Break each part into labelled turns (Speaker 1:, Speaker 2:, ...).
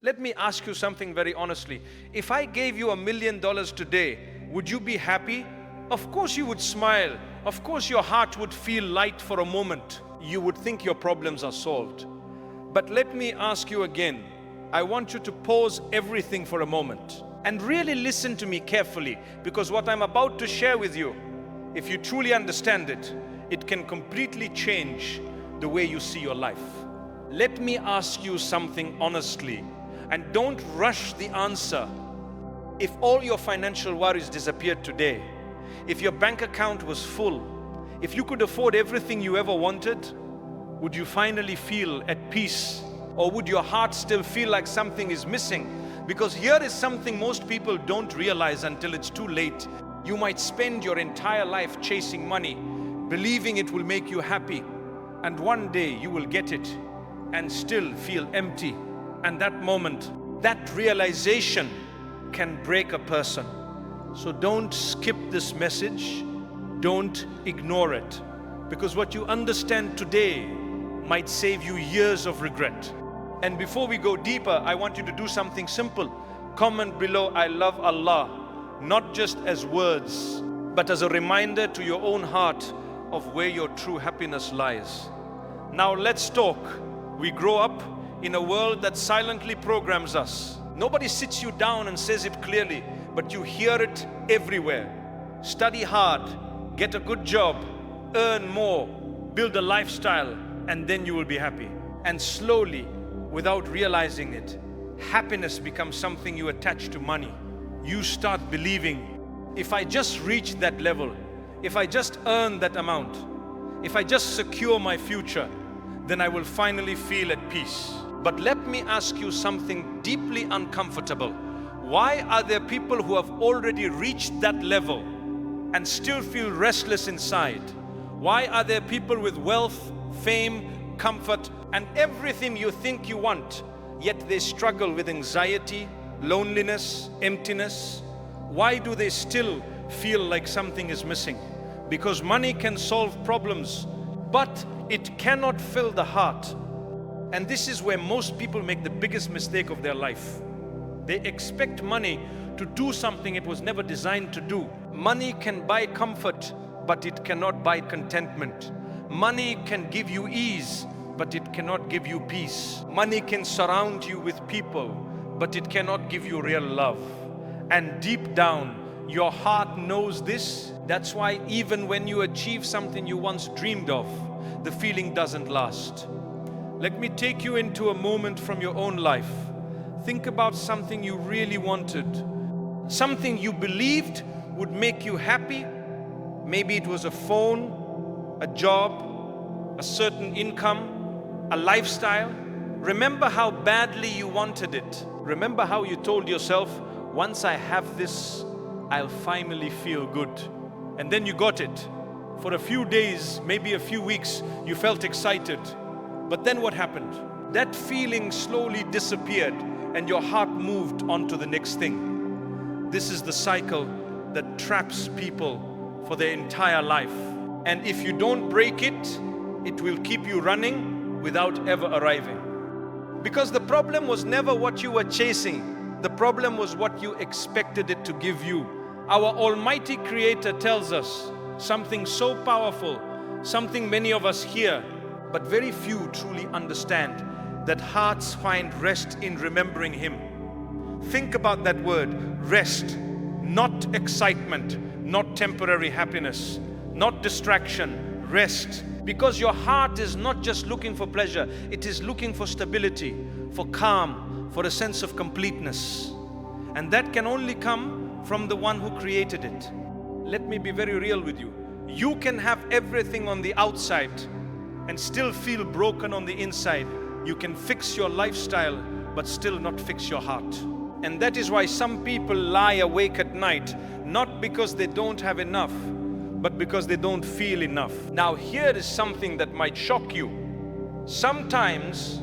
Speaker 1: Let me ask you something very honestly. If I gave you $1 million today, would you be happy? Of course you would smile. Of course your heart would feel light for a moment. You would think your problems are solved. But let me ask you again. I want you to pause everything for a moment and really listen to me carefully, because what I'm about to share with you, if you truly understand it, it can completely change the way you see your life. Let me ask you something honestly, and don't rush the answer. If all your financial worries disappeared today, if your bank account was full, if you could afford everything you ever wanted, would you finally feel at peace? Or would your heart still feel like something is missing? Because here is something most people don't realize until it's too late. You might spend your entire life chasing money, believing it will make you happy, and one day you will get it and still feel empty. And that moment, that realization can break a person. So don't skip this message, don't ignore it, because what you understand today might save you years of regret. And before we go deeper, I want you to do something simple. Comment below, I love Allah, not just as words, but as a reminder to your own heart of where your true happiness lies. Now let's talk. We grow up in a world that silently programs us. Nobody sits you down and says it clearly, but you hear it everywhere. Study hard, get a good job, earn more, build a lifestyle, and then you will be happy. And slowly, without realizing it, happiness becomes something you attach to money. You start believing, if I just reach that level, if I just earn that amount, if I just secure my future, then I will finally feel at peace. But let me ask you something deeply uncomfortable. Why are there people who have already reached that level and still feel restless inside? Why are there people with wealth, fame, comfort, and everything you think you want, yet they struggle with anxiety, loneliness, emptiness? Why do they still feel like something is missing? Because money can solve problems, but it cannot fill the heart. And this is where most people make the biggest mistake of their life. They expect money to do something it was never designed to do. Money can buy comfort, but it cannot buy contentment. Money can give you ease, but it cannot give you peace. Money can surround you with people, but it cannot give you real love. And deep down, your heart knows this. That's why even when you achieve something you once dreamed of, the feeling doesn't last. Let me take you into a moment from your own life. Think about something you really wanted, something you believed would make you happy. Maybe it was a phone, a job, a certain income, a lifestyle. Remember how badly you wanted it. Remember how you told yourself, once I have this, I'll finally feel good. And then you got it. For a few days, maybe a few weeks, you felt excited. But then what happened? That feeling slowly disappeared and your heart moved on to the next thing. This is the cycle that traps people for their entire life. And if you don't break it, it will keep you running without ever arriving. Because the problem was never what you were chasing. The problem was what you expected it to give you. Our Almighty Creator tells us something so powerful, something many of us hear, but very few truly understand, that hearts find rest in remembering Him. Think about that word, rest. Not excitement, not temporary happiness, not distraction, rest. Because your heart is not just looking for pleasure, it is looking for stability, for calm, for a sense of completeness. And that can only come from the one who created it. Let me be very real with you. You can have everything on the outside and still feel broken on the inside. You can fix your lifestyle, but still not fix your heart. And that is why some people lie awake at night, not because they don't have enough, but because they don't feel enough. Now here is something that might shock you. Sometimes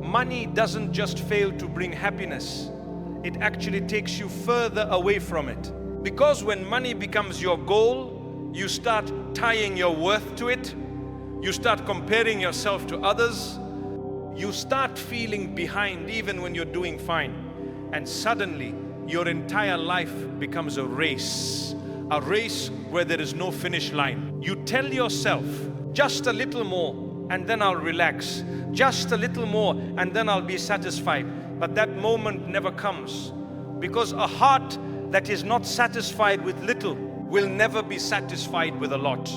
Speaker 1: money doesn't just fail to bring happiness, it actually takes you further away from it. Because when money becomes your goal, you start tying your worth to it. You start comparing yourself to others. You start feeling behind even when you're doing fine. And suddenly, your entire life becomes a race where there is no finish line. You tell yourself, just a little more and then I'll relax. Just a little more and then I'll be satisfied. But that moment never comes, because a heart that is not satisfied with little will never be satisfied with a lot.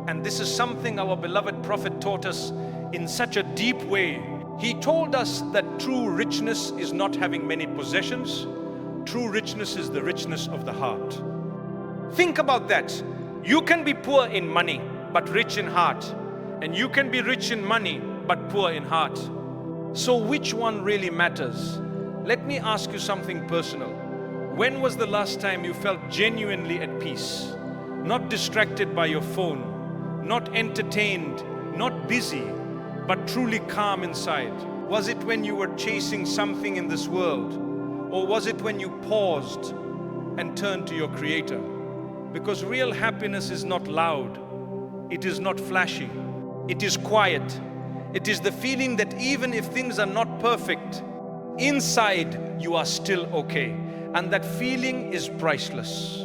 Speaker 1: And this is something our beloved Prophet taught us in such a deep way. He told us that true richness is not having many possessions. True richness is the richness of the heart. Think about that. You can be poor in money but rich in heart, and you can be rich in money but poor in heart. So which one really matters? Let me ask you something personal. When was the last time you felt genuinely at peace? Not distracted by your phone, not entertained, not busy, but truly calm inside? Was it when you were chasing something in this world? Or was it when you paused and turned to your Creator? Because real happiness is not loud, it is not flashy, it is quiet. It is the feeling that even if things are not perfect, inside you are still okay. And that feeling is priceless.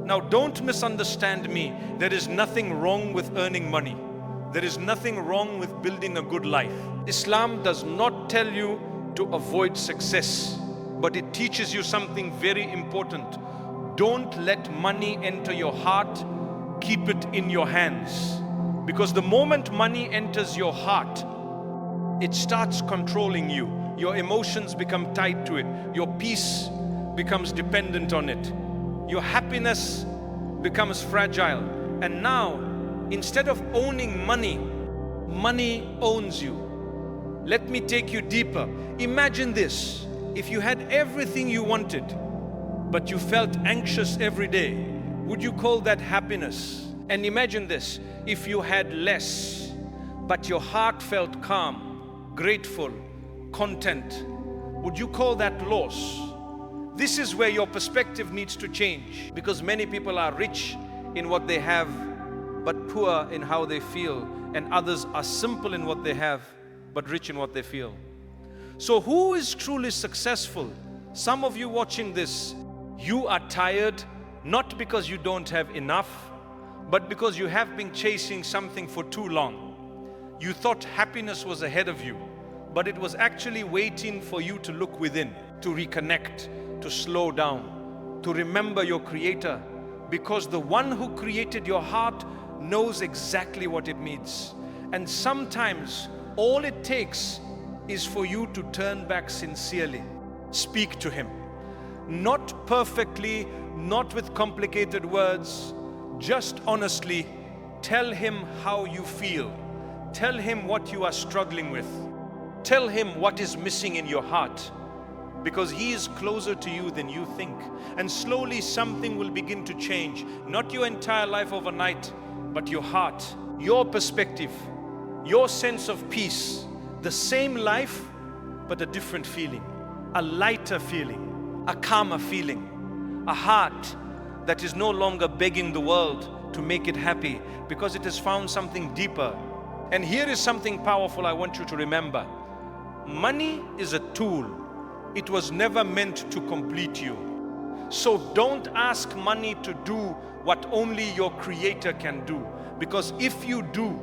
Speaker 1: Now, don't misunderstand me. There is nothing wrong with earning money. There is nothing wrong with building a good life. Islam does not tell you to avoid success, but it teaches you something very important. Don't let money enter your heart. Keep it in your hands. Because the moment money enters your heart, it starts controlling you. Your emotions become tied to it. Your peace becomes dependent on it. Your happiness becomes fragile. And now, instead of owning money, money owns you. Let me take you deeper. Imagine this. If you had everything you wanted, but you felt anxious every day, would you call that happiness? And imagine this. If you had less, but your heart felt calm, grateful, content, would you call that loss? This is where your perspective needs to change, because many people are rich in what they have, but poor in how they feel, and others are simple in what they have, but rich in what they feel. So who is truly successful? Some of you watching this, you are tired, not because you don't have enough, but because you have been chasing something for too long. You thought happiness was ahead of you, but it was actually waiting for you to look within, to reconnect, to slow down, to remember your Creator, because the one who created your heart knows exactly what it means. And sometimes all it takes is for you to turn back sincerely. Speak to Him. Not perfectly, not with complicated words, just honestly. Tell Him how you feel. Tell Him what you are struggling with. Tell Him what is missing in your heart, because He is closer to you than you think. And slowly something will begin to change. Not your entire life overnight, but your heart, your perspective, your sense of peace. The same life, but a different feeling, a lighter feeling, a calmer feeling, a heart that is no longer begging the world to make it happy, because it has found something deeper. And here is something powerful I want you to remember. Money is a tool. It was never meant to complete you. So don't ask money to do what only your Creator can do, because if you do,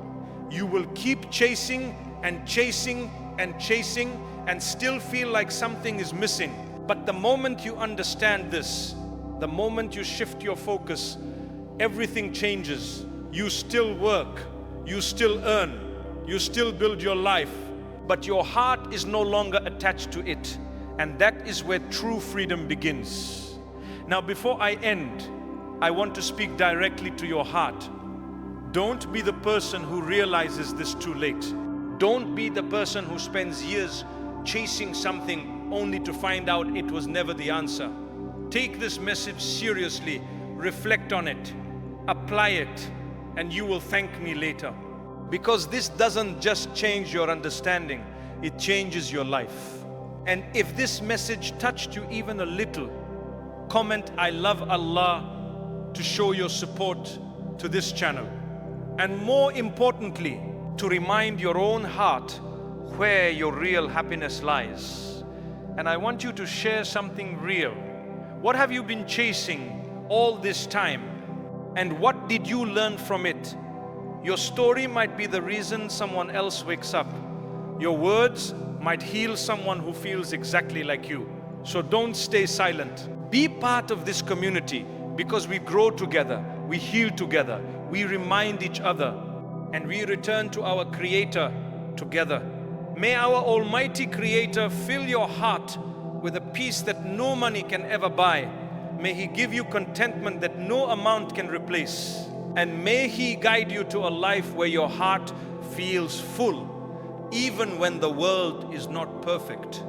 Speaker 1: you will keep chasing and chasing and chasing and still feel like something is missing. But the moment you understand this, the moment you shift your focus, everything changes. You still work, you still earn, you still build your life, but your heart is no longer attached to it. And that is where true freedom begins. Now, before I end, I want to speak directly to your heart. Don't be the person who realizes this too late. Don't be the person who spends years chasing something only to find out it was never the answer. Take this message seriously, reflect on it, apply it, and you will thank me later. Because this doesn't just change your understanding, it changes your life. And if this message touched you even a little, comment "I love Allah" to show your support to this channel. And more importantly, to remind your own heart where your real happiness lies. And I want you to share something real. What have you been chasing all this time? And what did you learn from it? Your story might be the reason someone else wakes up. Your words might heal someone who feels exactly like you. So don't stay silent. Be part of this community, because we grow together, we heal together, we remind each other, and we return to our Creator together. May our Almighty Creator fill your heart with a peace that no money can ever buy. May He give you contentment that no amount can replace. And may He guide you to a life where your heart feels full, even when the world is not perfect.